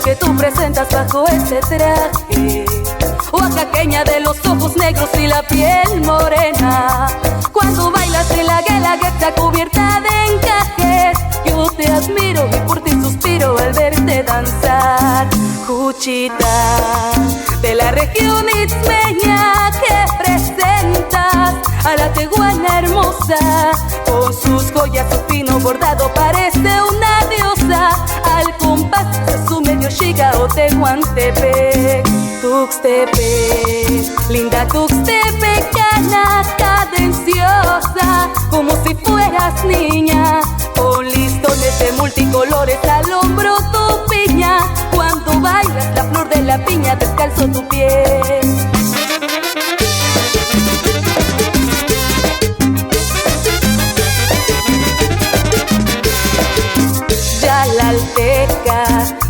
que tú presentas bajo ese traje. Oaxaqueña de los ojos negros y la piel morena. Cuando bailas en la guelaguetza cubierta de encajes, yo te admiro y por ti suspiro al verte danzar. Cuchita de la región itzmeña que presentas a la tehuana hermosa. Con sus joyas, su fino bordado parece una diosa. Al compás de su medio chica o Tehuantepec. Tuxtepec, linda tuxtepecana, cadenciosa, como si fueras niña, con listones de multicolores al hombro tu piña. Cuando bailas la flor de la piña descalzo tu piel. Yalalteca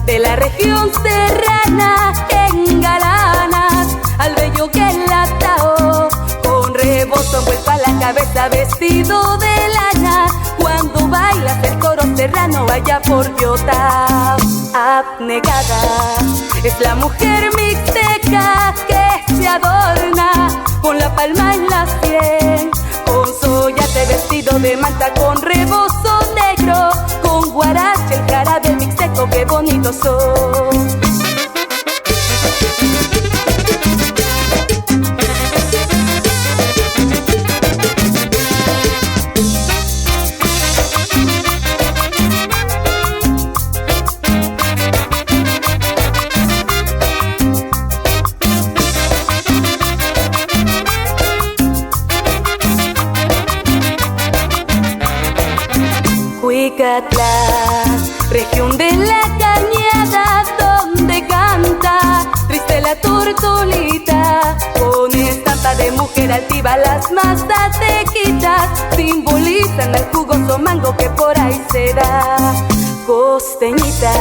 de la región serrana, engalanas al bello guelatao, con rebozo envuelto a la cabeza vestido de lana. Cuando bailas el coro serrano allá por Yotao. Abnegada es la mujer mixteca que se adorna con la palma en la sien, con soyate vestido de manta con rebozo negro, con guarache el jarabe mixteco, qué bonito son. Huicatlán, región de la cañada donde canta triste la tortolita, con estampa de mujer altiva las más atequitas simbolizan el jugoso mango que por ahí se da. Costeñita,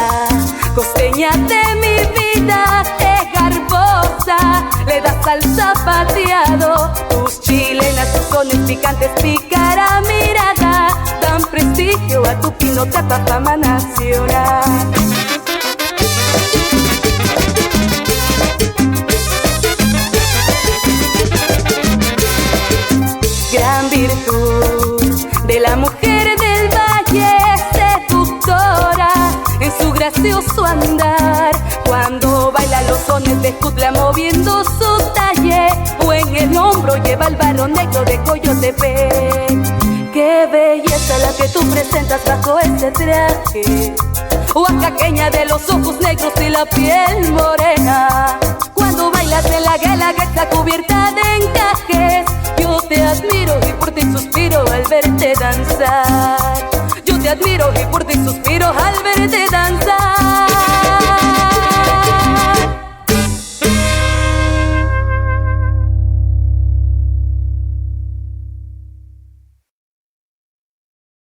costeña de mi vida, qué garbosa, le das al zapateado. Tus chilenas, tus sones picantes, pícara mirada, dan prestigio a tu pinotapa, fama nacional. Gran virtud de la mujer del valle, seductora en su gracioso andar. Cuando baila los sones de Jutla moviendo su talle, o en el hombro lleva el varón negro de Coyotepec. Qué belleza la que tú presentas bajo ese traje. Oaxaqueña de los ojos negros y la piel morena. Cuando bailas en la guelaguetza cubierta de encajes, yo te admiro y por ti suspiro al verte danzar. Yo te admiro y por ti suspiro